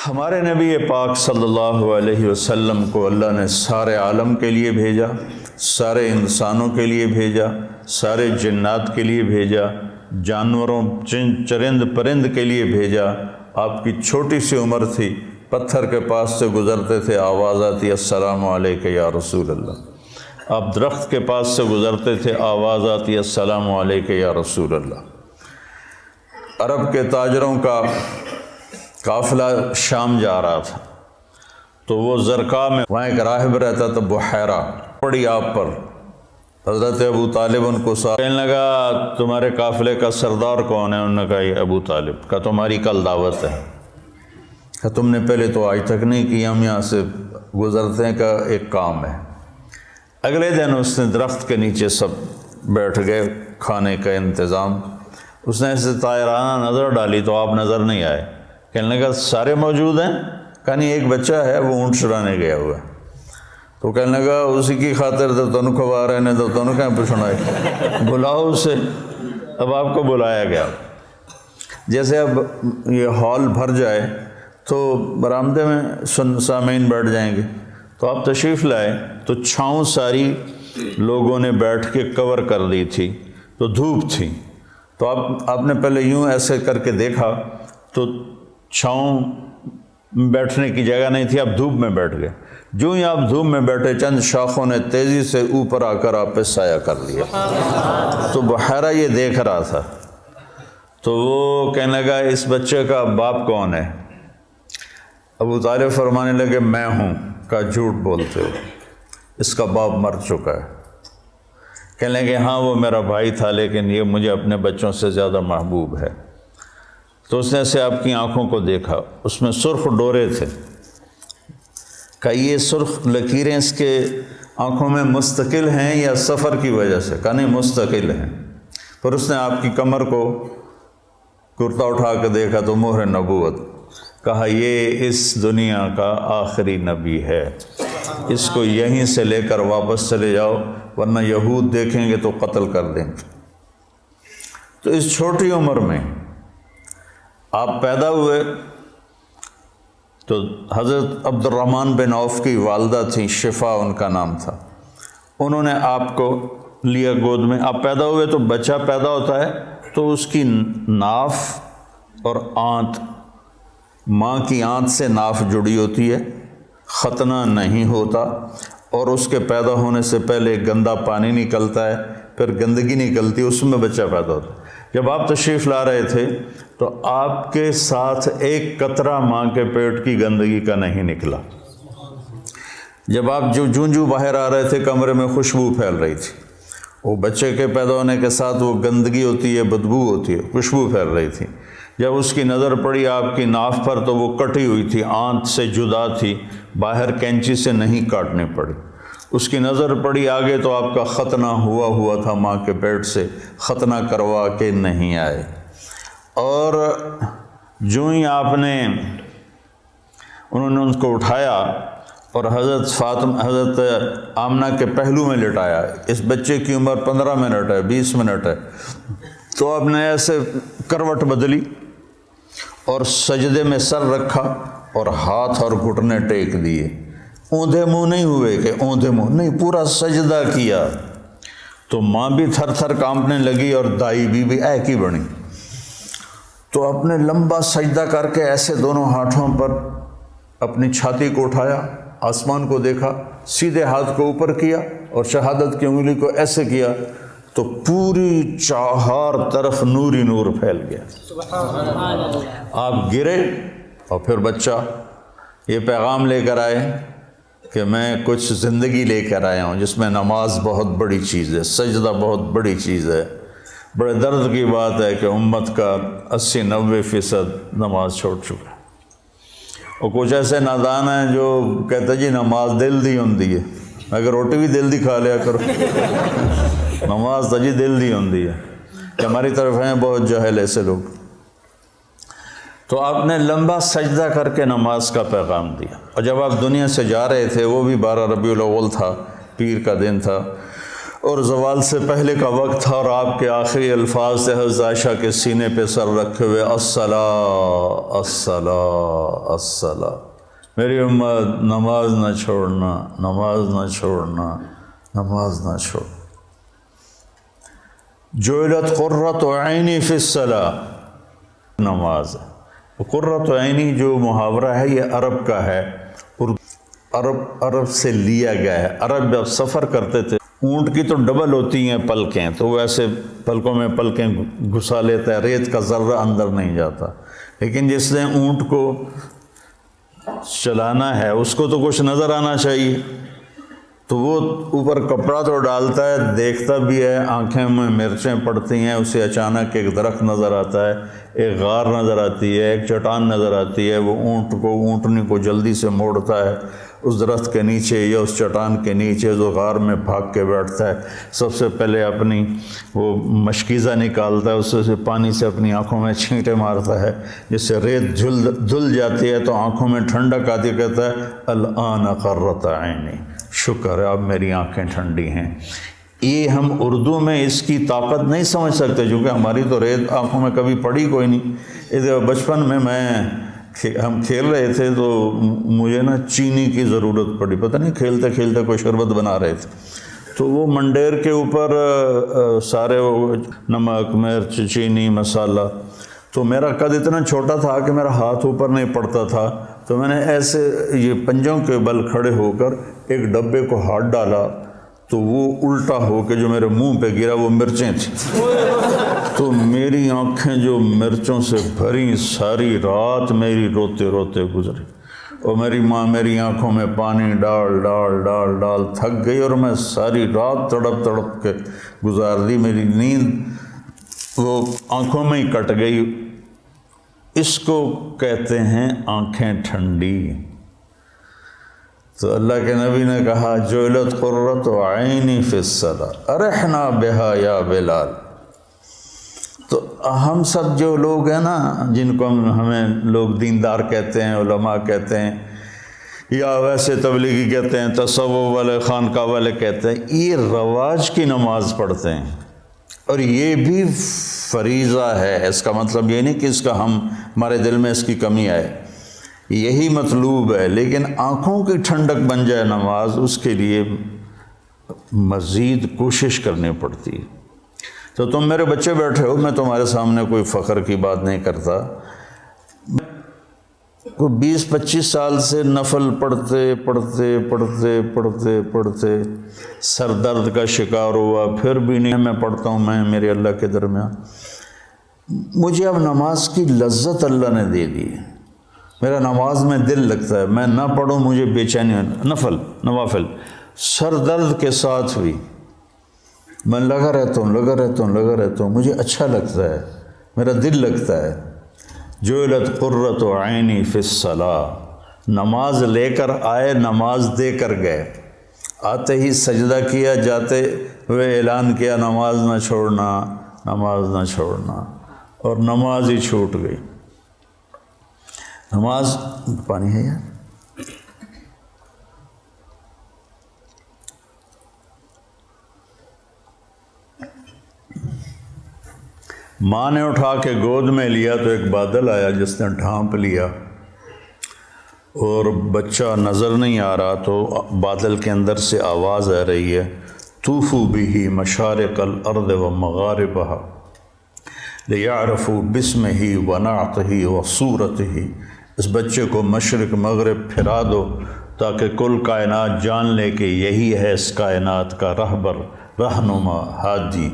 ہمارے نبی پاک صلی اللہ علیہ وسلم کو اللہ نے سارے عالم کے لیے بھیجا، سارے انسانوں کے لیے بھیجا، سارے جنات کے لیے بھیجا، جانوروں چرند پرند کے لیے بھیجا۔ آپ کی چھوٹی سی عمر تھی، پتھر کے پاس سے گزرتے تھے، آواز آتی السلام علیکہ یا رسول اللہ۔ آپ درخت کے پاس سے گزرتے تھے، آواز آتی السلام علیکہ یا رسول اللہ۔ عرب کے تاجروں کا قافلہ شام جا رہا تھا، تو وہ زرقا میں وہاں ایک راہب رہتا تھا بحیرہ، پڑی آپ پر۔ حضرت ابو طالب ان کو کہنے لگا تمہارے قافلے کا سردار کون ہے؟ انہوں نے کہا یہ ابو طالب۔ کہا تمہاری کل دعوت ہے۔ کہا تم نے پہلے تو آج تک نہیں کی، ہم یہاں سے گزرتے ہیں، کا ایک کام ہے۔ اگلے دن اس نے درخت کے نیچے سب بیٹھ گئے، کھانے کا انتظام۔ اس نے ایسے طائرانہ نظر ڈالی تو آپ نظر نہیں آئے۔ کہنے لگا سارے موجود ہیں؟ کہا نہیں، ایک بچہ ہے وہ اونٹ چرانے گیا ہوا ہے۔ تو کہنے لگا اسی کی خاطر تو تنو کھوا رہے ہیں، تو تنو کہیں پوچھنا ہے، بلاؤ اسے۔ اب آپ کو بلایا گیا۔ جیسے اب یہ ہال بھر جائے تو برآمدے میں سامعین بیٹھ جائیں گے، تو آپ تشریف لائے تو چھاؤں ساری لوگوں نے بیٹھ کے کور کر دی تھی، تو دھوپ تھی، تو آپ نے پہلے یوں ایسے کر کے دیکھا تو چھاؤں بیٹھنے کی جگہ نہیں تھی، آپ دھوپ میں بیٹھ گئے۔ جو ہی آپ دھوپ میں بیٹھے، چند شاخوں نے تیزی سے اوپر آ کر آپ پہ سایہ کر لیا۔ تو بحیرہ یہ دیکھ رہا تھا، تو وہ کہنے لگا اس بچے کا باپ کون ہے؟ ابو طالب فرمانے لگے میں ہوں۔ کہا جھوٹ بولتے ہو، اس کا باپ مر چکا ہے۔ کہنے لگے ہاں وہ میرا بھائی تھا، لیکن یہ مجھے اپنے بچوں سے زیادہ محبوب ہے۔ تو اس نے سے آپ کی آنکھوں کو دیکھا، اس میں سرخ ڈورے تھے۔ کہ یہ سرخ لکیریں اس کے آنکھوں میں مستقل ہیں یا سفر کی وجہ سے؟ کہا نہیں، مستقل ہیں۔ پھر اس نے آپ کی کمر کو کرتا اٹھا کے دیکھا تو مہر نبوت۔ کہا یہ اس دنیا کا آخری نبی ہے، اس کو یہیں سے لے کر واپس چلے جاؤ، ورنہ یہود دیکھیں گے تو قتل کر دیں گے۔ تو اس چھوٹی عمر میں آپ پیدا ہوئے تو حضرت عبد الرحمن بن عوف کی والدہ تھیں، شفا ان کا نام تھا، انہوں نے آپ کو لیا گود میں۔ آپ پیدا ہوئے تو بچہ پیدا ہوتا ہے تو اس کی ناف اور آنت، ماں کی آنت سے ناف جڑی ہوتی ہے، ختنہ نہیں ہوتا، اور اس کے پیدا ہونے سے پہلے گندا پانی نکلتا ہے، پھر گندگی نکلتی ہے، اس میں بچہ پیدا ہوتا ہے۔ جب آپ تشریف لا رہے تھے تو آپ کے ساتھ ایک قطرہ ماں کے پیٹ کی گندگی کا نہیں نکلا۔ جب آپ جو باہر آ رہے تھے کمرے میں خوشبو پھیل رہی تھی، وہ بچے کے پیدا ہونے کے ساتھ وہ گندگی ہوتی ہے، بدبو ہوتی ہے، خوشبو پھیل رہی تھی۔ جب اس کی نظر پڑی آپ کی ناف پر تو وہ کٹی ہوئی تھی، آنت سے جدا تھی، باہر کینچی سے نہیں کاٹنی پڑی۔ اس کی نظر پڑی آگے تو آپ کا ختنہ ہوا تھا ماں کے پیٹ سے، ختنہ کروا کے نہیں آئے۔ اور جو ہی آپ نے انہوں نے ان کو اٹھایا اور حضرت آمنہ کے پہلو میں لٹایا، اس بچے کی عمر 15 منٹ ہے، 20 منٹ ہے، تو آپ نے ایسے کروٹ بدلی اور سجدے میں سر رکھا اور ہاتھ اور گھٹنے ٹیک دیے۔ اوندھے منہ نہیں ہوئے کہ اوندھے منہ نہیں، پورا سجدہ کیا۔ تو ماں بھی تھر تھر کانپنے لگی اور دائی بھی اے کی بنی۔ تو آپ نے لمبا سجدہ کر کے ایسے دونوں ہاتھوں پر اپنی چھاتی کو اٹھایا، آسمان کو دیکھا، سیدھے ہاتھ کو اوپر کیا اور شہادت کی انگلی کو ایسے کیا تو پوری چہار طرف نور ہی نور پھیل گیا۔ آپ گرے اور پھر بچہ یہ پیغام لے کر آئے کہ میں کچھ زندگی لے کر آیا ہوں جس میں نماز بہت بڑی چیز ہے، سجدہ بہت بڑی چیز ہے۔ بڑے درد کی بات ہے کہ امت کا 80-90% نماز چھوڑ چکا ہے، اور کچھ ایسے نادان ہیں جو کہتے جی نماز دل دی ہوندی ہے، اگر روٹی بھی دل دی کھا لیا کرو، نماز تو جی دل دی ہوندی ہے۔ کہ ہماری طرف ہیں بہت جاہل ایسے لوگ۔ تو آپ نے لمبا سجدہ کر کے نماز کا پیغام دیا، اور جب آپ دنیا سے جا رہے تھے وہ بھی 12 ربیع الاول تھا، پیر کا دن تھا، اور زوال سے پہلے کا وقت تھا، اور آپ کے آخری الفاظ تھے حضرت عائشہ کے سینے پہ سر رکھے ہوئے، الصلاۃ الصلاۃ الصلاۃ، میری امت نماز نہ چھوڑنا، نماز نہ چھوڑنا، نماز نہ چھوڑ۔ جعلت قرۃ عینی فی الصلاۃ، نماز۔ قرۃ عینی جو محاورہ ہے یہ عرب کا ہے، عرب سے لیا گیا ہے۔ عرب جب سفر کرتے تھے، اونٹ کی تو ڈبل ہوتی ہیں پلکیں، تو وہ ایسے پلکوں میں پلکیں گھسا لیتا ہے، ریت کا ذرہ اندر نہیں جاتا، لیکن جس نے اونٹ کو چلانا ہے اس کو تو کچھ نظر آنا چاہیے، تو وہ اوپر کپڑا تو ڈالتا ہے، دیکھتا بھی ہے، آنکھیں میں مرچیں پڑتی ہیں، اسے اچانک ایک درخت نظر آتا ہے، ایک غار نظر آتی ہے، ایک چٹان نظر آتی ہے، وہ اونٹنی کو جلدی سے موڑتا ہے اس درخت کے نیچے یا اس چٹان کے نیچے، جو غار میں بھاگ کے بیٹھتا ہے، سب سے پہلے اپنی وہ مشکیزہ نکالتا ہے، اس سے پانی سے اپنی آنکھوں میں چھینٹے مارتا ہے، جس سے ریت دھل جاتی ہے تو آنکھوں میں ٹھنڈک آتی، کہتا ہے الآن قرۃ عینی، شکر ہے اب میری آنکھیں ٹھنڈی ہیں۔ یہ ہم اردو میں اس کی طاقت نہیں سمجھ سکتے، کیونکہ ہماری تو ریت آنکھوں میں کبھی پڑی کوئی نہیں۔ ادھر بچپن میں ہم کھیل رہے تھے تو مجھے نا چینی کی ضرورت پڑی، پتہ نہیں کھیلتے کھیلتے کوئی شربت بنا رہے تھے، تو وہ منڈیر کے اوپر سارے وہ نمک، مرچ، چینی، مسالہ، تو میرا قد اتنا چھوٹا تھا کہ میرا ہاتھ اوپر نہیں پڑتا تھا، تو میں نے ایسے یہ پنجوں کے بل کھڑے ہو کر ایک ڈبے کو ہاتھ ڈالا، تو وہ الٹا ہو کے جو میرے منہ پہ گرا وہ مرچیں تھیں، تو میری آنکھیں جو مرچوں سے بھری، ساری رات میری روتے روتے گزری، اور میری ماں میری آنکھوں میں پانی ڈال ڈال ڈال ڈال تھک گئی، اور میں ساری رات تڑپ تڑپ کے گزار دی، میری نیند وہ آنکھوں میں ہی کٹ گئی۔ اس کو کہتے ہیں آنکھیں ٹھنڈی۔ تو اللہ کے نبی نے کہا جعلت قرۃ عینی فی الصلاۃ ارحنا بہا یا بلال۔ تو ہم سب جو لوگ ہیں نا، جن کو ہمیں لوگ دیندار کہتے ہیں، علماء کہتے ہیں، یا ویسے تبلیغی کہتے ہیں، تصوف والے، خانقاہ والے کہتے ہیں، یہ رواج کی نماز پڑھتے ہیں، اور یہ بھی فریضہ ہے۔ اس کا مطلب یہ نہیں کہ اس کا ہمارے دل میں اس کی کمی آئے، یہی مطلوب ہے، لیکن آنکھوں کی ٹھنڈک بن جائے نماز، اس کے لیے مزید کوشش کرنی پڑتی ہے۔ تو تم میرے بچے بیٹھے ہو، میں تمہارے سامنے کوئی فخر کی بات نہیں کرتا، کوئی 20-25 سال سے نفل پڑھتے پڑھتے پڑھتے پڑھتے پڑھتے سر درد کا شکار ہوا، پھر بھی نہیں میں پڑھتا ہوں، میں میرے اللہ کے درمیان، مجھے اب نماز کی لذت اللہ نے دے دی، میرا نماز میں دل لگتا ہے، میں نہ پڑھوں مجھے بے چینی، نوافل سر درد کے ساتھ بھی میں لگا رہتا ہوں، مجھے اچھا لگتا ہے، میرا دل لگتا ہے۔ جعلت قرۃ عینی فی الصلاۃ، نماز لے کر آئے، نماز دے کر گئے، آتے ہی سجدہ کیا، جاتے ہوئے اعلان کیا نماز نہ چھوڑنا، نماز نہ چھوڑنا، اور نماز ہی چھوٹ گئی۔ نماز پانی ہے یار، ماں نے اٹھا کے گود میں لیا تو ایک بادل آیا جس نے ڈھانپ لیا، اور بچہ نظر نہیں آ رہا، تو بادل کے اندر سے آواز آ رہی ہے طوفوا بہ مشارق الارض ومغاربہا لیعرفوا باسمہ ونعتہ وصورتہ، اس بچے کو مشرق مغرب پھرا دو تاکہ کل کائنات جان لے کہ یہی ہے اس کائنات کا رہبر، رہنما، ہادی۔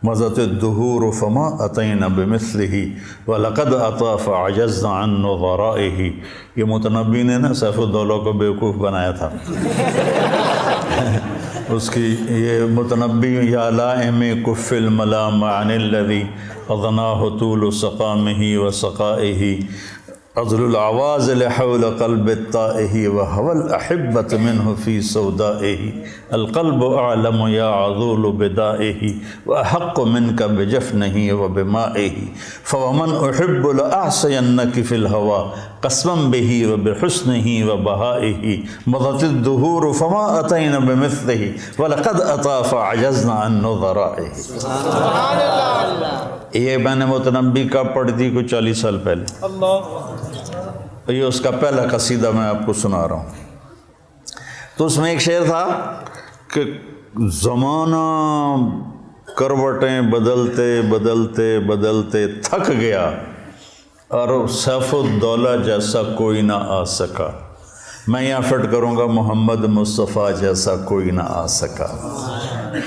مضت الدہور فما اتینا بمثلہ ولقد اتی فعجزنا عن نظرائہ، یہ متنبی نے نا سیف الدولہ کو بیوقوف بنایا تھا، اس کی یہ متنبی یا لائم کف الملام عن الذی اضناہ طول سقامہ وسقائہ، عذل العواز لحول قلب الطائہ وهو الأحبة منه في سودائه، القلب أعلم يا عذول بدائه وأحق منك بجفنه وبمائه، فومن أحب لأعصينك في الهوى قسما به وبحسنه وبهائه مضت الدهور فما أتينا بمثله ولقد أتى فعجزنا عن نظرائه. یہ میں نے متنبی کا پڑھ دی کوئی 40 سال پہلے. یہ اس کا پہلا قصیدہ میں آپ کو سنا رہا ہوں. تو اس میں ایک شعر تھا کہ زمانہ کروٹیں بدلتے بدلتے بدلتے تھک گیا اور سیف الدولہ جیسا کوئی نہ آ سکا. میں یہاں فٹ کروں گا محمد مصطفیٰ جیسا کوئی نہ آ سکا.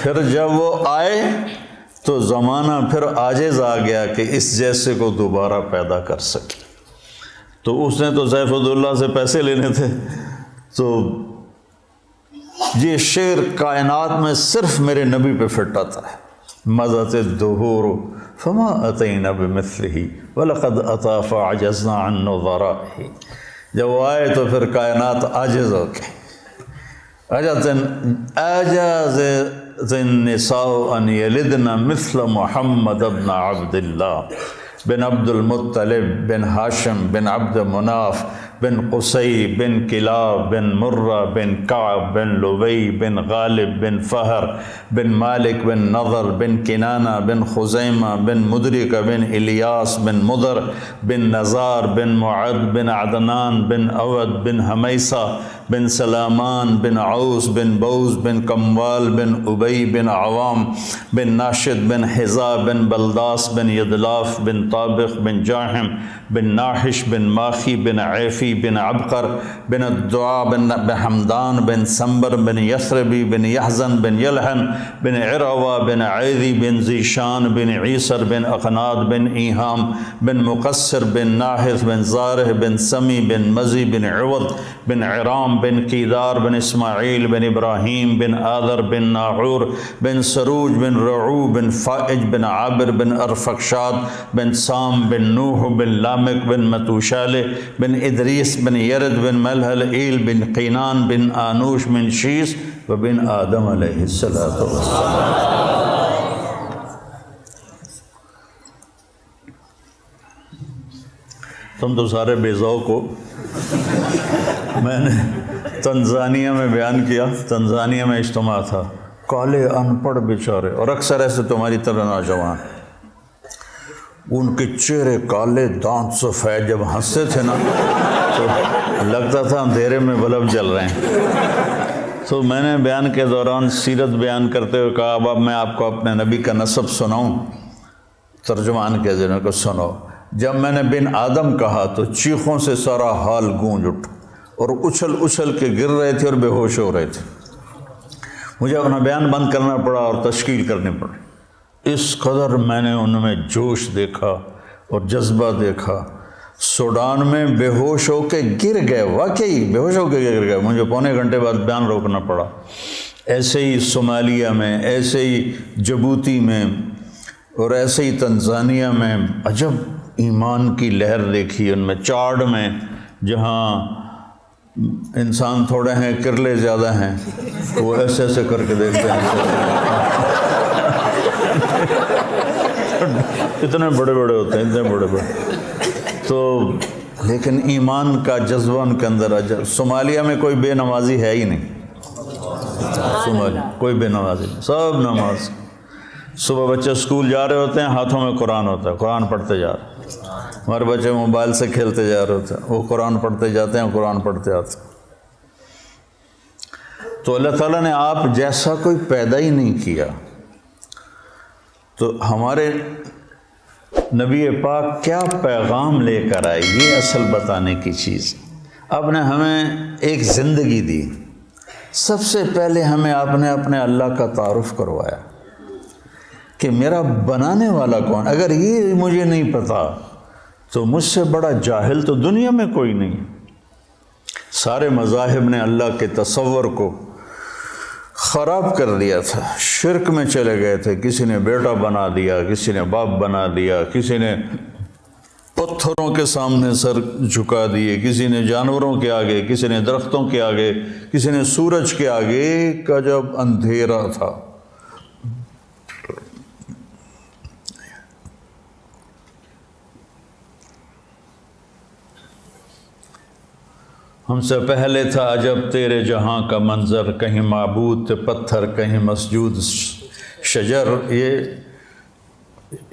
پھر جب وہ آئے تو زمانہ پھر عاجز آ گیا کہ اس جیسے کو دوبارہ پیدا کر سکے. تو اس نے تو سیف الدولہ سے پیسے لینے تھے. تو یہ شعر کائنات میں صرف میرے نبی پہ فٹ آتا ہے. مضت الدہور فما اتینا بمثلہ ولقد اتی فعجزنا عن نظرائہ. جب وہ آئے تو پھر کائنات عاجز ہو گئی. اعجز النساء ان یلدن مثل محمد بن عبد اللہ بن عبد المطلب بن ہاشم بن عبد مناف بن قصی بن کلاب بن مرہ بن کعب بن لبی بن غالب بن فہر بن مالک بن نضر بن کنانہ بن خزیمہ بن مدرکہ بن الیاس بن مدر بن نزار بن معد بن عدنان بن اود بن حمیسہ بن سلامان بن عوس بن بوز بن کموال بن ابی بن عوام بن ناشد بن حذا بن بلداس بن یدلاف بن طابق بن جاہم بن ناحش بن ماخی بن عیفی بن عبقر بن الدعاء بن حمدان بن سنبر بن یثربی بن یحزن بن یلحن بن عروہ بن عیدی بن ذیشان بن عیسر بن اقناد بن ایہام بن مقصر بن ناحث بن زارح بن سمی بن مزی بن عوض بن عرام بن کیدار بن اسماعیل بن ابراہیم بن آذر بن ناحور بن سروج بن رعو بن فائج بن عابر بن ارفقشاد بن سام بن نوح بن لامک بن متوشالہ بن ادریس بن یرد بن ملحل ایل بن قینان بن آنوش بن شیس و بن آدم علیہ السلام. تم تو سارے بے ذوق ہو. میں نے تنزانیہ میں بیان کیا. تنزانیہ میں اجتماع تھا. کالے ان پڑھ بیچارے اور اکثر ایسے تمہاری طرح نوجوان، ان کے چہرے کالے، دانت سفید، جب ہنستے تھے نا تو لگتا تھا اندھیرے میں بلب جل رہے ہیں. تو میں نے بیان کے دوران سیرت بیان کرتے ہوئے کہا اب میں آپ کو اپنے نبی کا نسب سناؤں. ترجمان کے ذریعے کو سنو. جب میں نے بن آدم کہا تو چیخوں سے سارا حال گونج اٹھ اور اچھل اچھل کے گر رہے تھے اور بے ہوش ہو رہے تھے. مجھے اپنا بیان بند کرنا پڑا اور تشکیل کرنی پڑی. اس قدر میں نے ان میں جوش دیکھا اور جذبہ دیکھا. سوڈان میں بے ہوش ہو کے گر گئے، واقعی بے ہوش ہو کے گر گئے. مجھے پونے گھنٹے بعد بیان روکنا پڑا. ایسے ہی صومالیہ میں، ایسے ہی جبوتی میں اور ایسے ہی تنزانیہ میں عجب ایمان کی لہر دیکھی. ان میں چاڈ میں جہاں انسان تھوڑے ہیں کرلے زیادہ ہیں وہ ایسے ایسے کر کے دیکھتے ہیں. اتنے بڑے بڑے ہوتے ہیں، اتنے بڑے بڑے. تو لیکن ایمان کا جذبہ ان کے اندر عجب. صومالیہ میں کوئی بے نمازی ہے ہی نہیں. صومالیہ کوئی بے نمازی نہیں، سب نماز. صبح بچے اسکول جا رہے ہوتے ہیں، ہاتھوں میں قرآن ہوتا ہے، قرآن پڑھتے جا رہے ہیں. ہمارے بچے موبائل سے کھیلتے جا رہے ہوتے ہیں، وہ قرآن پڑھتے جاتے ہیں، قرآن پڑھتے آتے ہیں. تو اللہ تعالیٰ نے آپ جیسا کوئی پیدا ہی نہیں کیا. تو ہمارے نبی پاک کیا پیغام لے کر آئے، یہ اصل بتانے کی چیز. آپ نے ہمیں ایک زندگی دی. سب سے پہلے ہمیں آپ نے اپنے اللہ کا تعارف کروایا کہ میرا بنانے والا کون. اگر یہ مجھے نہیں پتا تو مجھ سے بڑا جاہل تو دنیا میں کوئی نہیں. سارے مذاہب نے اللہ کے تصور کو خراب کر دیا تھا، شرک میں چلے گئے تھے. کسی نے بیٹا بنا دیا، کسی نے باپ بنا دیا، کسی نے پتھروں کے سامنے سر جھکا دیے، کسی نے جانوروں کے آگے، کسی نے درختوں کے آگے، کسی نے سورج کے آگے. کا جب اندھیرا تھا. ہم سے پہلے تھا عجب تیرے جہاں کا منظر، کہیں معبود تھے پتھر کہیں مسجود شجر۔ یہ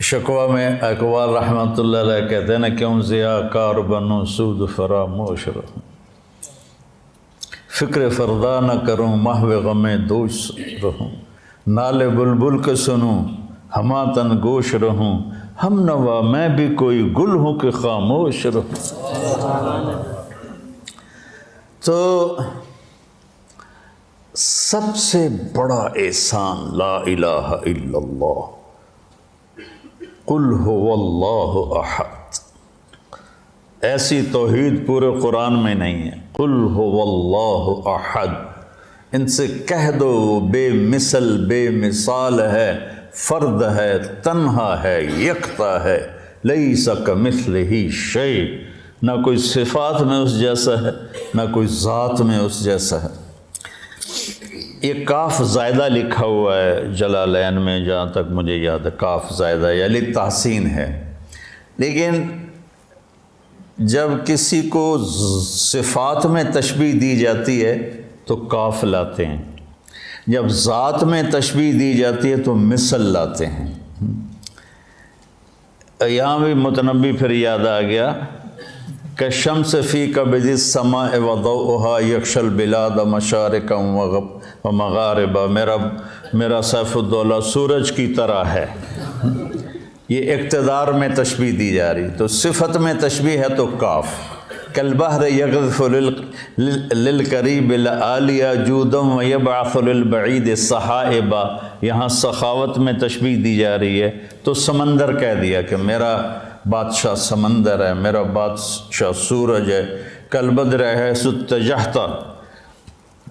شکوہ میں اقوال رحمۃ اللہ علیہ کہتے ہیں نا، کیوں ضیاء کار بنوں سود فراموش رہوں، فکر فردا نہ کروں محو غم دوش رہوں، نالے بلبل کے سنوں ہما تن گوش رہوں، ہم نوا میں بھی کوئی گل ہوں کہ خاموش رہوں۔ تو سب سے بڑا احسان لا الہ الا اللہ، قل هو اللہ احد۔ ایسی توحید پورے قرآن میں نہیں ہے۔ قل هو اللہ احد، ان سے کہہ دو بے مثل بے مثال ہے، فرد ہے، تنہا ہے، یکتا ہے، لیس کمثلہ شیء، نہ کوئی صفات میں اس جیسا ہے نہ کوئی ذات میں اس جیسا ہے۔ یہ کاف زائدہ لکھا ہوا ہے جلالین میں، جہاں تک مجھے یاد ہے کاف زائدہ یا للتحسین ہے، لیکن جب کسی کو صفات میں تشبیہ دی جاتی ہے تو کاف لاتے ہیں، جب ذات میں تشبیہ دی جاتی ہے تو مثل لاتے ہیں۔ یہاں بھی متنبی پھر یاد آ گیا کہ شمس فی کبد السماء وضوءها یکشی البلاد مشارقا ومغاربا، میرا سیف الدولہ سورج کی طرح ہے۔ یہ اقتدار میں تشبیہ دی جا رہی، تو صفت میں تشبیہ ہے تو کاف۔ کالبحر یغرف للقریب العالیہ جودا ویبعث للبعید سحائبا، یہاں سخاوت میں تشبیہ دی جا رہی ہے تو سمندر کہہ دیا کہ میرا بادشاہ سمندر ہے، میرا بادشاہ سورج ہے۔ کالبدر حیث اتجہت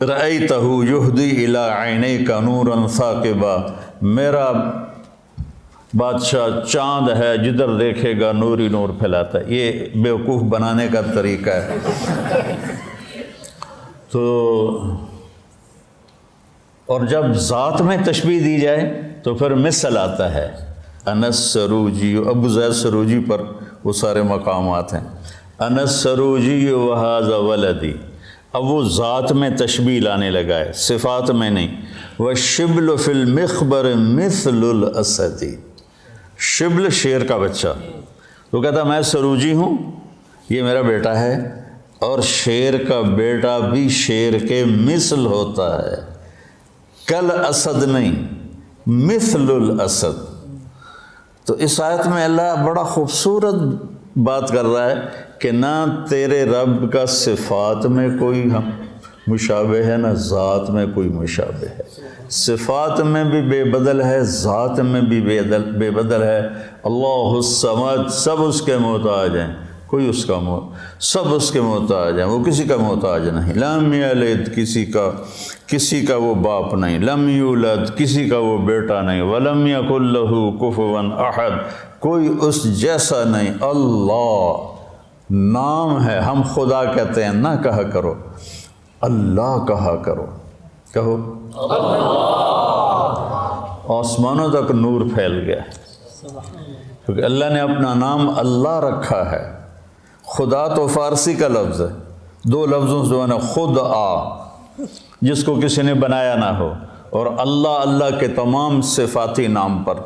رأیتہ یہدی الی عینیک نورا ثاقبا، میرا بادشاہ چاند ہے، جدھر دیکھے گا نور ہی نور پھیلاتا ہے۔ یہ بیوقوف بنانے کا طریقہ ہے۔ تو اور جب ذات میں تشبیہ دی جائے تو پھر مثل آتا ہے۔ انس سروجی، ابو زید سروجی پر وہ سارے مقامات ہیں۔ انس سروجی وہذا ولدی، اب وہ ذات میں تشبیہ لانے لگا ہے، صفات میں نہیں۔ والشبل فی المخبر مثل الاسد، شبل شیر کا بچہ، وہ کہتا میں سروجی ہوں، یہ میرا بیٹا ہے، اور شیر کا بیٹا بھی شیر کے مثل ہوتا ہے، کل اسد نہیں، مثل الاسد۔ تو اس آیت میں اللہ بڑا خوبصورت بات کر رہا ہے کہ نہ تیرے رب کا صفات میں کوئی مشابہ ہے، نہ ذات میں کوئی مشابہ ہے، صفات میں بھی بے بدل ہے، ذات میں بھی بے بدل ہے۔ اللہ الصمد، سب اس کے محتاج ہیں، کوئی اس کا سب اس کے محتاج ہیں، وہ کسی کا محتاج نہیں۔ لم یلد، کسی کا وہ باپ نہیں، لم یولد، کسی کا وہ بیٹا نہیں، ولم یکن لہ کفوا احد، کوئی اس جیسا نہیں۔ اللہ نام ہے، ہم خدا کہتے ہیں، نہ کہا کرو اللہ کہا کرو، کہو آسمانوں تک نور پھیل گیا، کیونکہ اللہ نے اپنا نام اللہ رکھا ہے۔ خدا تو فارسی کا لفظ ہے، دو لفظوں سے بنا، خود جس کو کسی نے بنایا نہ ہو، اور اللہ کے تمام صفاتی نام پر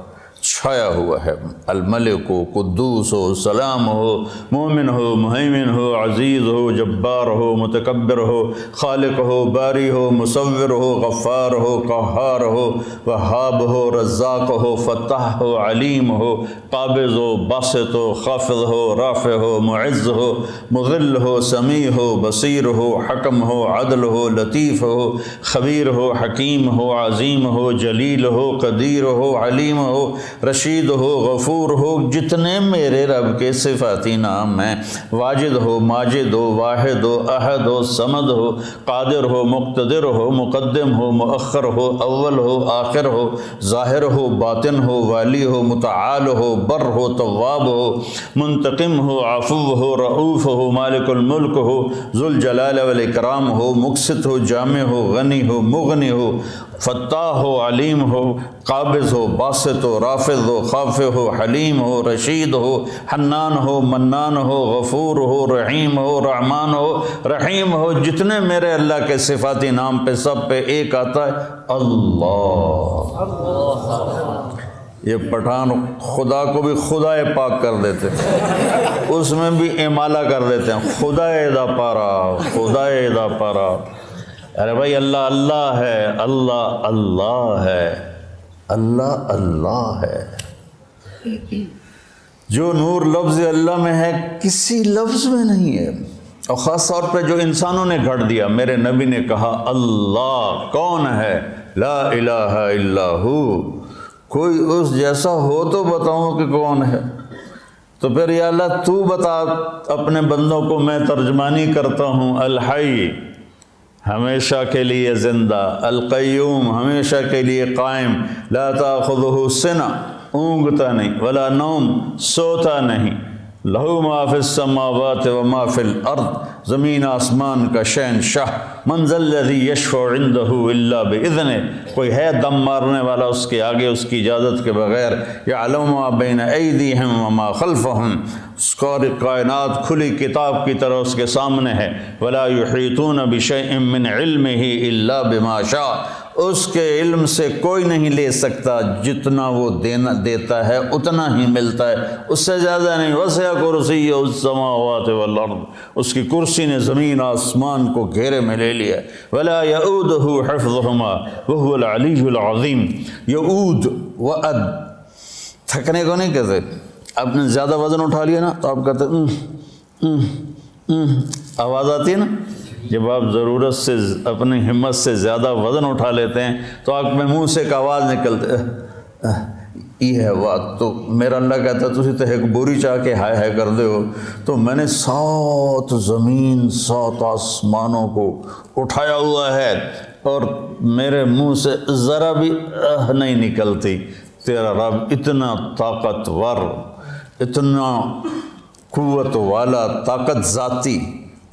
چھایا ہوا ہے۔ الملک ہو، قدوس ہو، سلام ہو، مومن ہو، مہیمن ہو، عزیز ہو، جبار ہو، متکبر ہو، خالق ہو، باری ہو، مصور ہو، غفار ہو، قہار ہو، وہاب ہو، رزاق ہو، فتاح ہو، علیم ہو، قابض ہو، باسط ہو، خافض ہو، رافع ہو، معز ہو، مذل ہو، سمیع ہو، بصیر ہو، حکم ہو، عدل ہو، لطیف ہو، خبیر ہو، حکیم ہو، عظیم ہو، جلیل ہو، قدیر ہو، علیم ہو، رشید ہو، غفور ہو، جتنے میرے رب کے صفاتی نام ہیں، واجد ہو، ماجد ہو، واحد ہو، احد ہو، صمد ہو، قادر ہو، مقتدر ہو، مقدم ہو، مؤخر ہو، اول ہو، آخر ہو، ظاہر ہو، باطن ہو، والی ہو، متعال ہو، بر ہو، تواب ہو، منتقم ہو، عفو ہو، رؤوف ہو، مالک الملک ہو، ذو الجلال والاکرام ہو، مقسط ہو، جامع ہو، غنی ہو، مغنی ہو، فتاح ہو، علیم ہو، قابض ہو، باسط ہو، رافع حافظ ہو، خافع ہو، حلیم ہو، رشید ہو، حنان ہو، منان ہو، غفور ہو، رحیم ہو، رحمان ہو، رحیم ہو، جتنے میرے اللہ کے صفاتی نام پہ سب پہ ایک آتا ہے اللہ۔ یہ پٹھان خدا کو بھی خدا پاک کر دیتے، اس میں بھی امالہ کر دیتے ہیں، خدا دا پارا، خدا دا پارا۔ ارے بھائی اللہ اللہ ہے، اللہ اللہ ہے، اللہ اللہ ہے۔ جو نور لفظ اللہ میں ہے کسی لفظ میں نہیں ہے، اور خاص طور پہ جو انسانوں نے گھڑ دیا۔ میرے نبی نے کہا اللہ کون ہے؟ لا الہ الا ہو، کوئی اس جیسا ہو تو بتاؤں کہ کون ہے؟ تو پھر یا اللہ تو بتا، اپنے بندوں کو میں ترجمانی کرتا ہوں۔ الحی ہمیشہ کے لیے زندہ، القیوم ہمیشہ کے لیے قائم، لا تاخذہ سنہ اونگتا نہیں، ولا نوم سوتا نہیں، لہو ما فی السماوات و ما فی الارض زمین آسمان کا شہنشاہ، من ذا الذی یشفع عندہ الا باذنہ، کوئی ہے دم مارنے والا اس کے آگے اس کی اجازت کے بغیر؟ یعلم ما بین ایدیہم وما خلفہم، ساری کائنات کھلی کتاب کی طرح اس کے سامنے ہے۔ ولا یحیطون بشیء من علمہ الا بما شاء، اس کے علم سے کوئی نہیں لے سکتا، جتنا وہ دیتا ہے اتنا ہی ملتا ہے، اس سے زیادہ نہیں۔ وسع کرسیہ السماوات والارض، اس کی کرسی نے زمین آسمان کو گھیرے میں لے لیا۔ ولا یؤودہ حفظہما وہو العلی العظیم۔ یؤود وعد تھکنے کو نہیں کہتے، آپ نے زیادہ وزن اٹھا لیا نا تو آپ کہتے آواز آتی ہے نا، جب آپ ضرورت سے اپنی ہمت سے زیادہ وزن اٹھا لیتے ہیں تو آپ میں منہ سے ایک آواز نکلتے یہ ہے بات۔ تو میرا اللہ کہتا ہے تسی تو ایک بوری چاہ کے ہائے ہائے کر دے ہو، تو میں نے 7 زمین 7 آسمانوں کو اٹھایا ہوا ہے اور میرے منہ سے ذرا بھی نہیں نکلتی۔ تیرا رب اتنا طاقتور، اتنا قوت والا، طاقت ذاتی،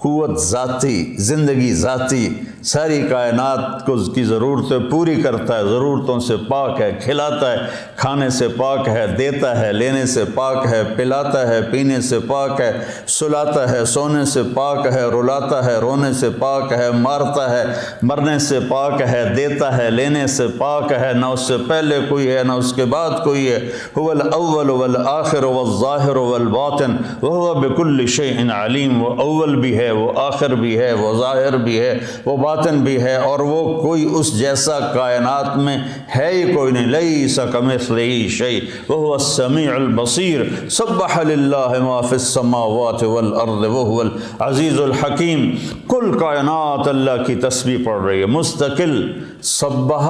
قوت ذاتی، زندگی ذاتی، ساری کائنات کو کی ضرورتیں پوری کرتا ہے، ضرورتوں سے پاک ہے، کھلاتا ہے، کھانے سے پاک ہے، دیتا ہے، لینے سے پاک ہے، پلاتا ہے، پینے سے پاک ہے، سلاتا ہے، سونے سے پاک ہے، رلاتا ہے، رونے سے پاک ہے، مارتا ہے، مرنے سے پاک ہے، دیتا ہے، لینے سے پاک ہے، نہ اس سے پہلے کوئی ہے نہ اس کے بعد کوئی ہے۔ هو الاول والآخر والظاہر والباطن وهو بكل شيء علیم، وہ اول بھی ہے، وہ آخر بھی ہے، وہ ظاہر بھی ہے، وہ باطن بھی ہے، اور وہ کوئی اس جیسا کائنات میں ہے ہی کوئی نہیں۔ لیس کمثلہ شیء وہو السمیع البصیر، سبح للہ ما فی السماوات والارض وہو العزیز الحکیم۔ کل کائنات اللہ کی تسبیح پڑھ رہی ہے مستقل۔ سبح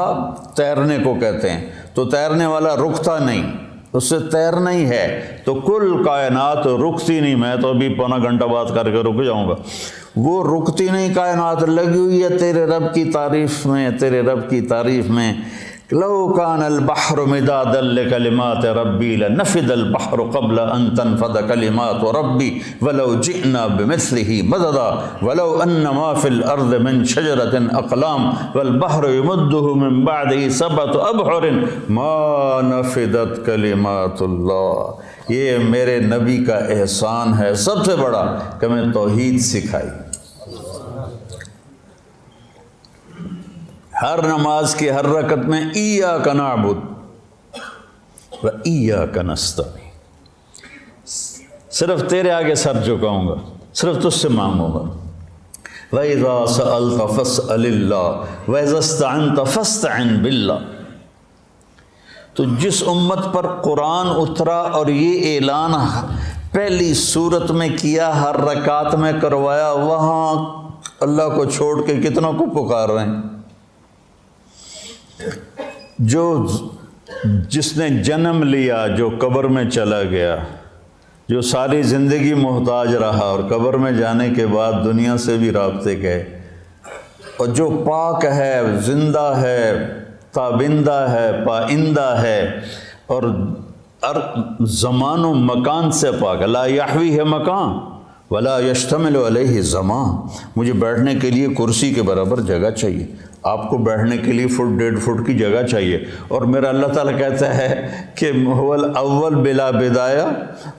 تیرنے کو کہتے ہیں، تو تیرنے والا رکتا نہیں، اس سے تیرنا ہی ہے، تو کل کائنات رکتی نہیں۔ میں تو ابھی پونا گھنٹہ بات کر کے رک جاؤں گا، وہ رکتی نہیں، کائنات لگی ہوئی ہے تیرے رب کی تعریف میں، تیرے رب کی تعریف میں۔ لو کان البحر مدادا لکلمات ربی لنفد البحر قبل ان تنفد کلمات ربی ولو جئنا بمثلہ مددا ولو ان ما فی الارض من شجرۃ اقلام والبحر یمدہ من بعدہ 7 ابحر ما نفدت کلمات اللہ۔ یہ میرے نبی کا احسان ہے سب سے بڑا کہ میں توحید سکھائی۔ ہر نماز کی ہر رکعت میں ایاک نعبد و ایاک نستعین، صرف تیرے آگے سر جھکاؤں گا، صرف تجھ سے مانگوں گا۔ وَإِذَا سَأَلْتَ فَاسْأَلِ اللَّهَ وَإِذَا اسْتَعَنْتَ فَاسْتَعِنْ بِاللَّهِ۔ تو جس امت پر قرآن اترا اور یہ اعلان پہلی صورت میں کیا، ہر رکعت میں کروایا، وہاں اللہ کو چھوڑ کے کتنوں کو پکار رہے ہیں؟ جو جس نے جنم لیا، جو قبر میں چلا گیا، جو ساری زندگی محتاج رہا اور قبر میں جانے کے بعد دنیا سے بھی رابطے گئے، اور جو پاک ہے، زندہ ہے، تابندہ ہے، پائندہ ہے، اور زمان و مکان سے پاک، لا یحویہ مکان ولا یشتمل علیہ زمان، مجھے بیٹھنے کے لیے کرسی کے برابر جگہ چاہیے، آپ کو بیٹھنے کے لیے فٹ 1.5 فٹ کی جگہ چاہیے، اور میرا اللہ تعالیٰ کہتا ہے کہ هو الاول بلا بدایہ،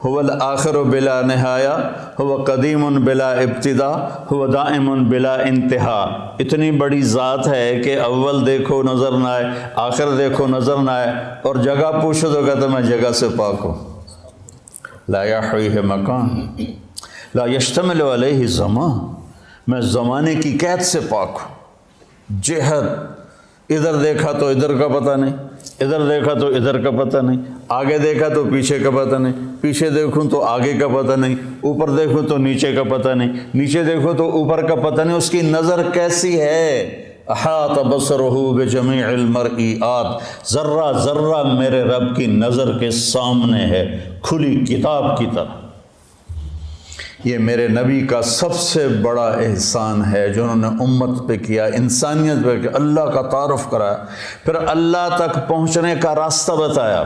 هو الآخر بلا نہایہ، هو قدیم بلا ابتدا، هو دائم بلا انتہا۔ اتنی بڑی ذات ہے کہ اول دیکھو نظر نہ آئے، آخر دیکھو نظر نہ آئے، اور جگہ پوچھو تو کہتا میں جگہ سے پاک ہوں۔ لا یحویہ مکان لا یشتمل علیہ زمان، میں زمانے کی قید سے پاک ہوں۔ جہت، ادھر دیکھا تو ادھر کا پتہ نہیں، ادھر دیکھا تو ادھر کا پتہ نہیں، آگے دیکھا تو پیچھے کا پتہ نہیں، پیچھے دیکھوں تو آگے کا پتہ نہیں، اوپر دیکھوں تو نیچے کا پتہ نہیں، نیچے دیکھو تو اوپر کا پتہ نہیں۔ اس کی نظر کیسی ہے؟ احاط بصرہ بجمیع المرئیات، ذرہ ذرہ میرے رب کی نظر کے سامنے ہے، کھلی کتاب کی طرح۔ یہ میرے نبی کا سب سے بڑا احسان ہے جو انہوں نے امت پہ کیا، انسانیت پہ کیا، اللہ کا تعارف کرایا، پھر اللہ تک پہنچنے کا راستہ بتایا۔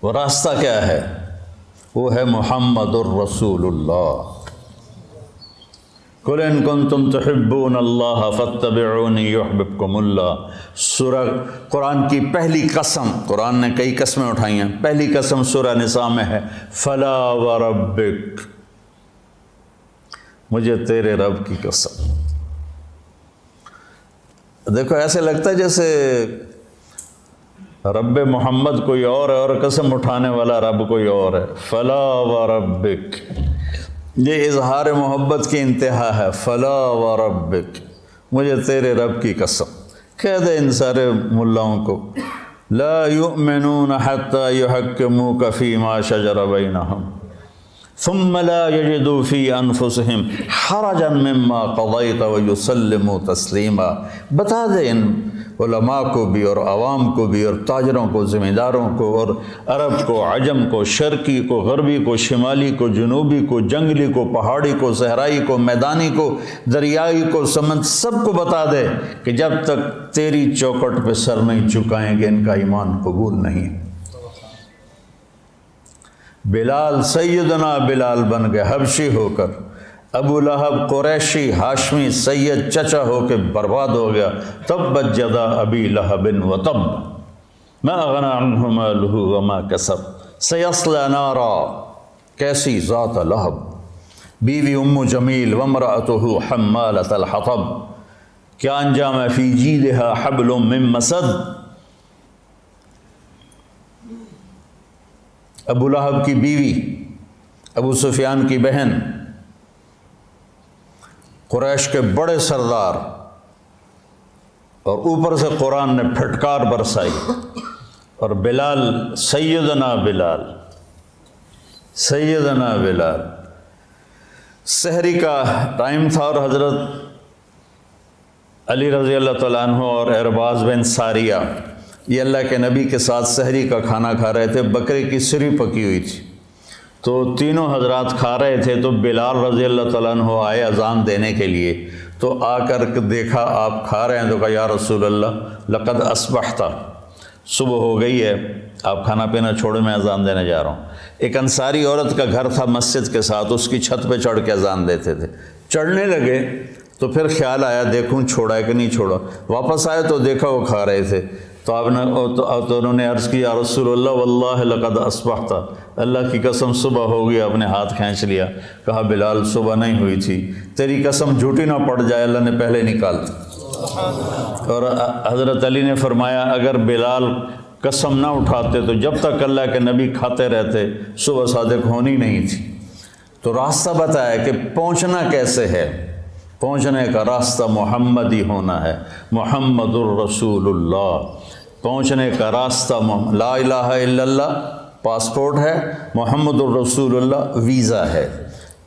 وہ راستہ کیا ہے؟ وہ ہے محمد الرسول اللہ۔ قُلْ إِن كُنتُمْ تُحِبُّونَ اللَّهَ فَاتَّبِعُونِي يُحْبِبْكُمُ اللَّهُ۔ سورہ قرآن کی پہلی قسم، قرآن نے کئی قسمیں اٹھائی ہیں، پہلی قسم سورہ نساء میں ہے، فَلَا وَرَبِّكَ، مجھے تیرے رب کی قسم۔ دیکھو ایسے لگتا ہے جیسے رب محمد کوئی اور ہے اور قسم اٹھانے والا رب کوئی اور ہے۔ فَلَا وَرَبِّكَ، یہ اظہار محبت کی انتہا ہے۔ فلا وربک، مجھے تیرے رب کی قسم۔ کہہ دے ان سارے ملاؤں کو، لا یؤمنون حتی یحکموک فیما شجر بینہم ثم لا یجدوا فی انفسہم حرجا مما قضیت ویسلموا تسلیما۔ بتا دے ان علماء کو بھی اور عوام کو بھی اور تاجروں کو، ذمہ داروں کو، اور عرب کو، عجم کو، شرقی کو، غربی کو، شمالی کو، جنوبی کو، جنگلی کو، پہاڑی کو، صحرائی کو، میدانی کو، دریائی کو، سمندر، سب کو بتا دے کہ جب تک تیری چوکٹ پہ سر نہیں چکائیں گے ان کا ایمان قبول نہیں۔ بلال، سیدنا بلال بن گئے حبشی ہو کر، ابو لہب قریشی ہاشمی سید چچا ہو کے برباد ہو گیا۔ تبت یدا ابی لہب وتب ما اغنی عنہ مالہ وما کسب سیصلی نارا، کیسی ذات لہب۔ بیوی ام جمیل وامرأتہ حمالۃ الحطب، کیا انجام ہے؟ فی جیدہا حبل من مسد۔ ابو لہب کی بیوی، ابو سفیان کی بہن، قریش کے بڑے سردار، اور اوپر سے قرآن نے پھٹکار برسائی، اور بلال، سیدنا بلال، سیدنا بلال، سحری کا ٹائم تھا، اور حضرت علی رضی اللہ تعالیٰ عنہ اور ارباز بن ساریہ یہ اللہ کے نبی کے ساتھ سحری کا کھانا کھا رہے تھے، بکرے کی سری پکی ہوئی تھی، تو تینوں حضرات کھا رہے تھے، تو بلال رضی اللہ تعالیٰ عنہ آئے اذان دینے کے لیے، تو آ کر دیکھا آپ کھا رہے ہیں، تو کہا یا رسول اللہ لقد اصبحت، صبح ہو گئی ہے، آپ کھانا پینا چھوڑے، میں اذان دینے جا رہا ہوں۔ ایک انصاری عورت کا گھر تھا مسجد کے ساتھ، اس کی چھت پہ چڑھ کے اذان دیتے تھے۔ چڑھنے لگے تو پھر خیال آیا دیکھوں چھوڑا ہے کہ نہیں چھوڑا، واپس آئے تو دیکھا وہ کھا رہے تھے، تو انہوں نے عرض کی یا رسول اللہ واللہ لقد اصبحت، اللہ کی قسم صبح ہو گئی، اپنے ہاتھ کھینچ لیا۔ کہا بلال صبح نہیں ہوئی تھی، تیری قسم جھوٹی نہ پڑ جائے، اللہ نے پہلے نکال دی۔ اور حضرت علی نے فرمایا اگر بلال قسم نہ اٹھاتے تو جب تک اللہ کے نبی کھاتے رہتے صبح صادق ہونی نہیں تھی۔ تو راستہ بتایا کہ پہنچنا کیسے ہے، پہنچنے کا راستہ محمد ہی ہونا ہے، محمد الرسول اللہ۔ پہنچنے کا راستہ لا الہ الا اللہ پاسپورٹ ہے، محمد الرسول اللہ ویزا ہے۔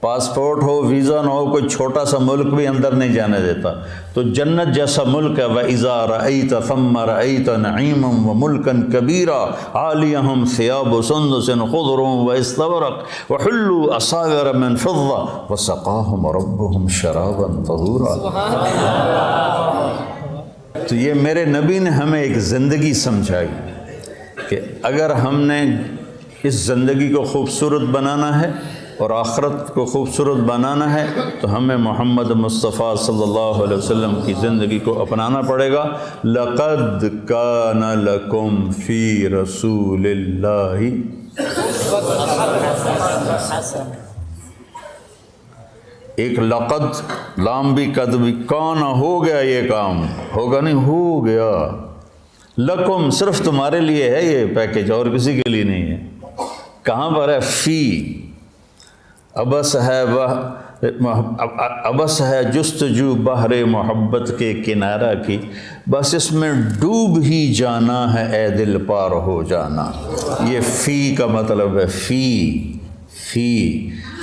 پاسپورٹ ہو، ویزا نہ ہو، کوئی چھوٹا سا ملک بھی اندر نہیں جانے دیتا۔ تو جنت جیسا ملک ہے، وَإِذَا رَأَيْتَ ثَمَّ رَأَيْتَ نَعِيمًا وَمُلْكًا كَبِيرًا عَالِيَهُمْ ثِيَابُ سُندُسٍ خُضْرٌ وَإِسْتَبْرَقٌ وَحُلُّوا أَسَاوِرَ مِنْ فِضَّةٍ وَسَقَاهُمْ رَبُّهُمْ شَرَابًا طَهُورًا۔ تو یہ میرے نبی نے ہمیں ایک زندگی سمجھائی کہ اگر ہم نے اس زندگی کو خوبصورت بنانا ہے اور آخرت کو خوبصورت بنانا ہے تو ہمیں محمد مصطفیٰ صلی اللہ علیہ وسلم کی زندگی کو اپنانا پڑے گا۔ لَقَدْ كَانَ لَكُمْ فِي رَسُولِ اللَّهِ ایک لقد لام بھی قد بھی، کانا ہو گیا، یہ کام ہوگا نہیں، ہو گیا، لکم صرف تمہارے لیے ہے یہ پیکیج، اور کسی کے لیے نہیں ہے۔ کہاں پر ہے؟ فی، ابس ہے ابس ہے جستجو بحر محبت کے کنارہ کی، بس اس میں ڈوب ہی جانا ہے اے دل پار ہو جانا۔ یہ فی کا مطلب ہے فی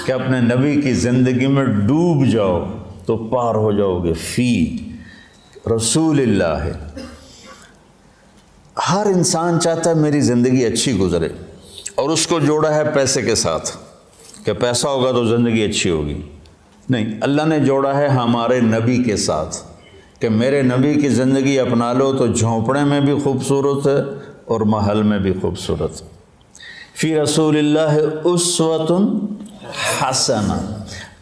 کہ اپنے نبی کی زندگی میں ڈوب جاؤ تو پار ہو جاؤ گے۔ فی رسول اللہ ہے۔ ہر انسان چاہتا ہے میری زندگی اچھی گزرے، اور اس کو جوڑا ہے پیسے کے ساتھ کہ پیسہ ہوگا تو زندگی اچھی ہوگی۔ نہیں، اللہ نے جوڑا ہے ہمارے نبی کے ساتھ کہ میرے نبی کی زندگی اپنا لو تو جھونپڑے میں بھی خوبصورت ہے اور محل میں بھی خوبصورت۔ فی رسول اللہ اسوۃ حسنہ،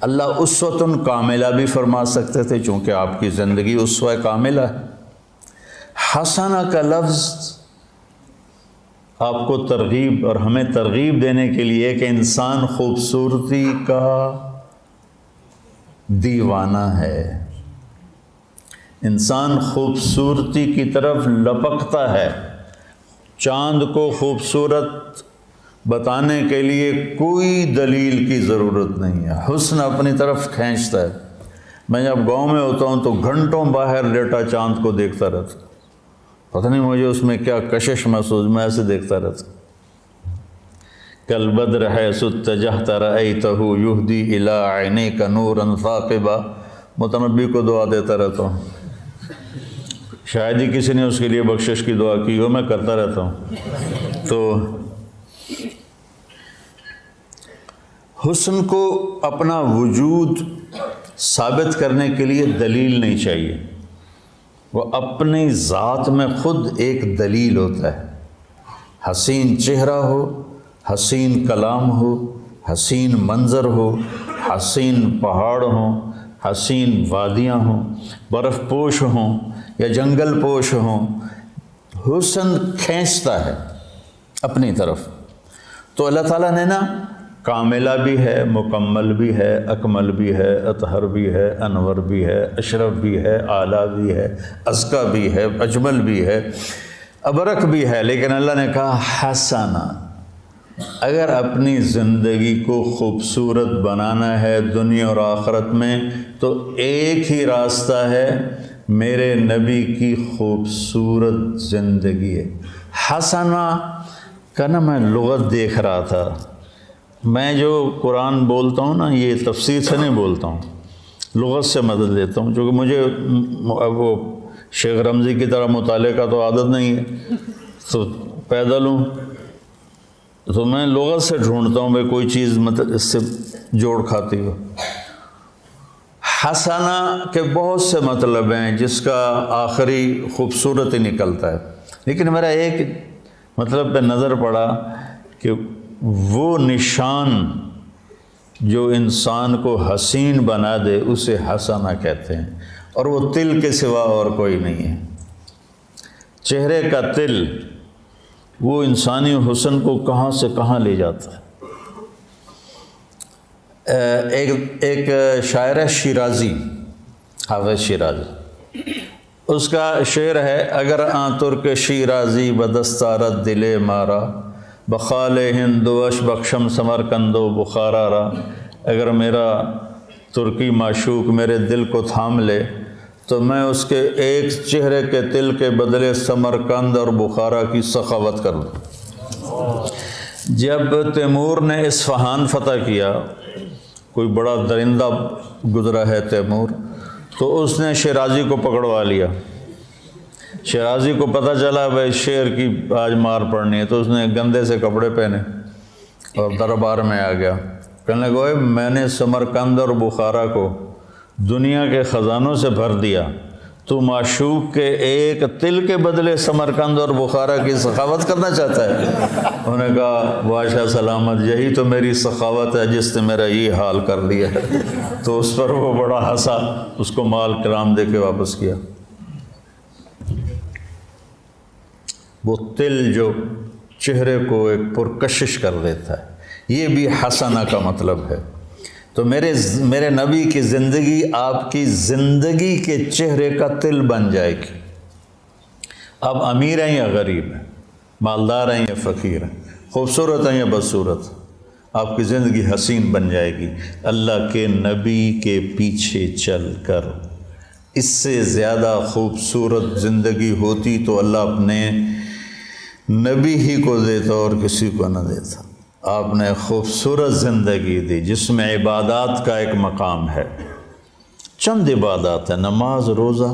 اللہ اسوۃ کاملہ بھی فرما سکتے تھے چونکہ آپ کی زندگی اسوہ کاملہ ہے۔ حسنہ کا لفظ آپ کو ترغیب اور ہمیں ترغیب دینے کے لیے کہ انسان خوبصورتی کا دیوانہ ہے، انسان خوبصورتی کی طرف لپکتا ہے۔ چاند کو خوبصورت بتانے کے لیے کوئی دلیل کی ضرورت نہیں ہے، حسن اپنی طرف کھینچتا ہے۔ میں جب گاؤں میں ہوتا ہوں تو گھنٹوں باہر لیٹا چاند کو دیکھتا رہتا، پتہ نہیں مجھے اس میں کیا کشش محسوس، میں ایسے دیکھتا رہتا۔ کل بدر حیث اتجہت رأیتہ یہدی الی عینیک نورا ثاقبا، متنبی کو دعا دیتا رہتا ہوں، شاید ہی کسی نے اس کے لیے بخشش کی دعا کی ہو، میں کرتا رہتا ہوں۔ تو حسن کو اپنا وجود ثابت کرنے کے لیے دلیل نہیں چاہیے، وہ اپنی ذات میں خود ایک دلیل ہوتا ہے۔ حسین چہرہ ہو، حسین کلام ہو، حسین منظر ہو، حسین پہاڑ ہوں، حسین وادیاں ہوں، برف پوش ہوں یا جنگل پوش ہوں، حسن کھینچتا ہے اپنی طرف۔ تو اللہ تعالیٰ نے نا کاملہ بھی ہے، مکمل بھی ہے، اکمل بھی ہے، اطہر بھی ہے، انور بھی ہے، اشرف بھی ہے، اعلیٰ بھی ہے، ازکیٰ بھی ہے، اجمل بھی ہے، ابرک بھی ہے، لیکن اللہ نے کہا حسنہ۔ اگر اپنی زندگی کو خوبصورت بنانا ہے دنیا اور آخرت میں تو ایک ہی راستہ ہے، میرے نبی کی خوبصورت زندگی ہے۔ حسنہ کا نا میں لغت دیکھ رہا تھا، میں جو قرآن بولتا ہوں نا یہ تفسیر سے نہیں بولتا ہوں، لغت سے مدد لیتا ہوں، چونکہ مجھے وہ شیخ رمضی کی طرح مطالعے کا تو عادت نہیں ہے، تو پیدل ہوں تو میں لغت سے ڈھونڈتا ہوں بھائی کوئی چیز مطلب اس سے جوڑ کھاتی ہو۔ حسنہ کے بہت سے مطلب ہیں جس کا آخری خوبصورت ہی نکلتا ہے، لیکن میرا ایک مطلب پہ نظر پڑا کہ وہ نشان جو انسان کو حسین بنا دے اسے حسنہ کہتے ہیں، اور وہ تل کے سوا اور کوئی نہیں ہے۔ چہرے کا تل وہ انسانی حسن کو کہاں سے کہاں لے جاتا ہے۔ ایک شاعر ہے شیرازی، حافظ شیرازی، اس کا شعر ہے اگر آن ترک شیرازی بدستارت دل مارا بخال ہندوش بخشم سمرکند و بخارا را، اگر میرا ترکی معشوق میرے دل کو تھام لے تو میں اس کے ایک چہرے کے تل کے بدلے سمرکند اور بخارا کی سخاوت کر دوں۔ جب تیمور نے اصفہان فتح کیا، کوئی بڑا درندہ گزرا ہے تیمور، تو اس نے شیرازی کو پکڑوا لیا۔ شیرازی کو پتہ چلا بھائی شیر کی آج مار پڑنی ہے، تو اس نے گندے سے کپڑے پہنے اور دربار میں آ گیا، کہنے لگا میں نے سمرکند اور بخارا کو دنیا کے خزانوں سے بھر دیا، تو معشوق کے ایک تل کے بدلے سمرقند اور بخارا کی سخاوت کرنا چاہتا ہے؟ انہوں نے کہا بادشاہ سلامت یہی تو میری سخاوت ہے جس نے میرا یہ حال کر لیا ہے۔ تو اس پر وہ بڑا ہنسا، اس کو مال کرام دے کے واپس کیا۔ وہ تل جو چہرے کو ایک پرکشش کر دیتا ہے، یہ بھی حسنہ کا مطلب ہے۔ تو میرے نبی کی زندگی آپ کی زندگی کے چہرے کا تل بن جائے گی۔ آپ امیر ہیں یا غریب ہیں، مالدار ہیں یا فقیر ہیں، خوبصورت ہیں یا بدصورت، آپ کی زندگی حسین بن جائے گی۔ اللہ کے نبی کے پیچھے چل کر اس سے زیادہ خوبصورت زندگی ہوتی تو اللہ اپنے نبی ہی کو دیتا اور کسی کو نہ دیتا۔ آپ نے خوبصورت زندگی دی جس میں عبادات کا ایک مقام ہے، چند عبادات ہیں، نماز، روزہ،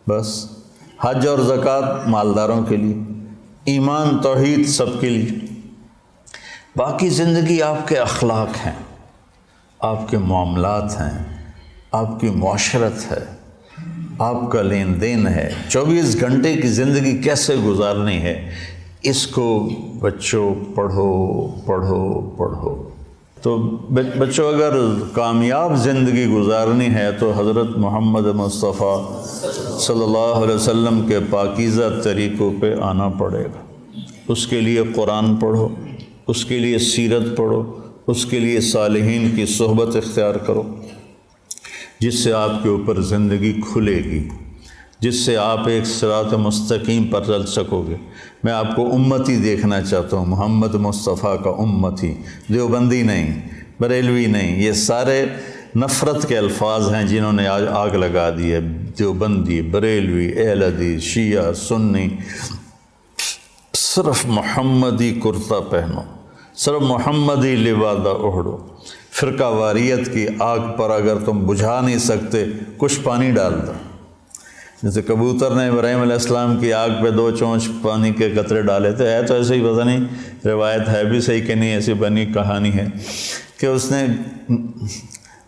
بس، حج اور زکوٰۃ مالداروں کے لیے، ایمان توحید سب کے لیے۔ باقی زندگی آپ کے اخلاق ہیں، آپ کے معاملات ہیں، آپ کی معاشرت ہے، آپ کا لین دین ہے، 24 گھنٹے کی زندگی کیسے گزارنی ہے، اس کو بچوں پڑھو پڑھو پڑھو۔ تو بچوں اگر کامیاب زندگی گزارنی ہے تو حضرت محمد مصطفیٰ صلی اللہ علیہ وسلم کے پاکیزہ طریقوں پہ آنا پڑے گا۔ اس کے لیے قرآن پڑھو، اس کے لیے سیرت پڑھو، اس کے لیے صالحین کی صحبت اختیار کرو، جس سے آپ کے اوپر زندگی کھلے گی، جس سے آپ ایک صراط مستقیم پر چل سکو گے۔ میں آپ کو امتی دیکھنا چاہتا ہوں، محمد مصطفیٰ کا امتی، دیوبندی نہیں، بریلوی نہیں، یہ سارے نفرت کے الفاظ ہیں جنہوں نے آج آگ لگا دی ہے۔ دیوبندی، بریلوی، اہل حدیث، شیعہ، سنی، صرف محمدی کرتا پہنو، صرف محمدی لبادہ اوڑھو۔ فرقہ واریت کی آگ پر اگر تم بجھا نہیں سکتے، کچھ پانی ڈال دو۔ جیسے کبوتر نے ابراہیم علیہ السلام کی آگ پہ 2 چونچ پانی کے قطرے ڈالے تھے، ہے تو ایسے ہی، پتہ نہیں روایت ہے بھی صحیح کہ نہیں، ایسی بنی کہانی ہے کہ اس نے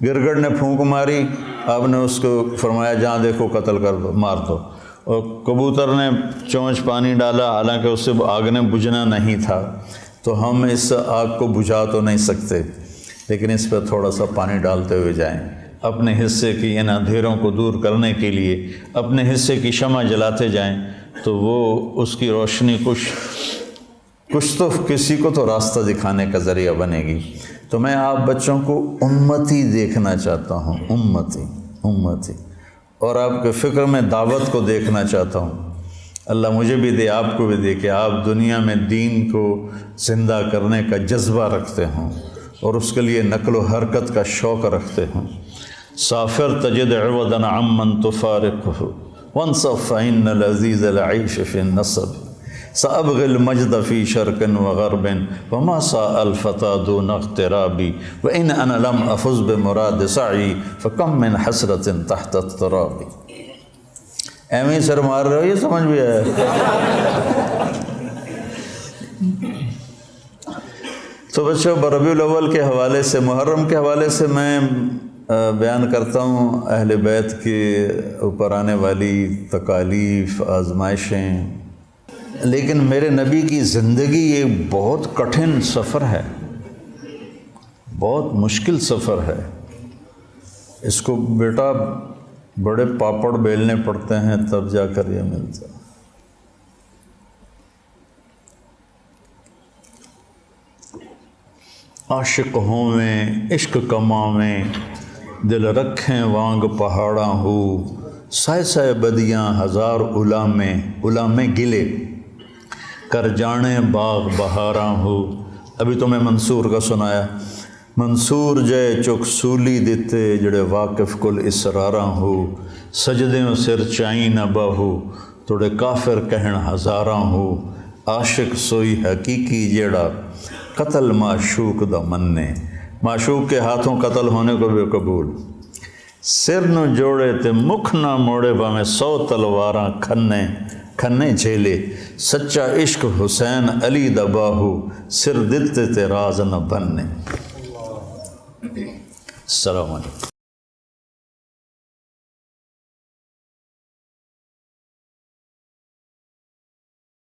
گرگڑ نے پھونک ماری، آپ نے اس کو فرمایا جہاں دیکھو قتل کر دو، مار دو، اور کبوتر نے چونچ پانی ڈالا، حالانکہ اس سے آگ نے بجھنا نہیں تھا۔ تو ہم اس آگ کو بجھا تو نہیں سکتے، لیکن اس پہ تھوڑا سا پانی ڈالتے ہوئے جائیں، اپنے حصے کی ان اندھیروں کو دور کرنے کے لیے اپنے حصے کی شمع جلاتے جائیں، تو وہ اس کی روشنی کچھ تو کسی کو تو راستہ دکھانے کا ذریعہ بنے گی۔ تو میں آپ بچوں کو امتی دیکھنا چاہتا ہوں، امتی، اور آپ کے فکر میں دعوت کو دیکھنا چاہتا ہوں۔ اللہ مجھے بھی دے، آپ کو بھی دے کہ آپ دنیا میں دین کو زندہ کرنے کا جذبہ رکھتے ہوں اور اس کے لیے نقل و حرکت کا شوق رکھتے ہوں۔ سافر تجد عوضا عمن تفارقه وانصف فإن العزيز العيش في النصب سأبغي المجد في شرق وغرب وما ساء الفتى دون اغترابي وإن أنا لم أفز بمراد سعي فكم من حسرة تحت التراب۔ ایویں سر مار رہے ہو، یہ سمجھ بھی ہے؟ تو بچوں، ربیع الاول کے حوالے سے، محرم کے حوالے سے میں بیان کرتا ہوں اہل بیت کے اوپر آنے والی تکالیف، آزمائشیں، لیکن میرے نبی کی زندگی ایک بہت کٹھن سفر ہے، بہت مشکل سفر ہے۔ اس کو بیٹا بڑے پاپڑ بیلنے پڑتے ہیں تب جا کر یہ ملتا۔ عاشق ہوویں عشق کماویں دل رکھیں وانگ پہاڑاں ہو سائے سائے بدیاں ہزار غلامیں گلے کر جانے باغ بہاراں ہو۔ ابھی تو میں منصور کا سنایا، منصور جے چک سولی دیتے جڑے واقف کل اسراراں ہو سجدیں سر چائیں نہ باہو توڑے کافر کہن ہزاراں ہو۔ عاشق سوئی حقیقی جیڑا قتل معشوق دا مننے، معشوق کے ہاتھوں قتل ہونے کو بھی قبول۔ سر نو جوڑے تے مکھ نہ موڑے باویں 100 تلواراں کھنے جھیلے سچا عشق حسین علی دا باہو سر دتے تے راز نہ بننے۔ السلام علیکم۔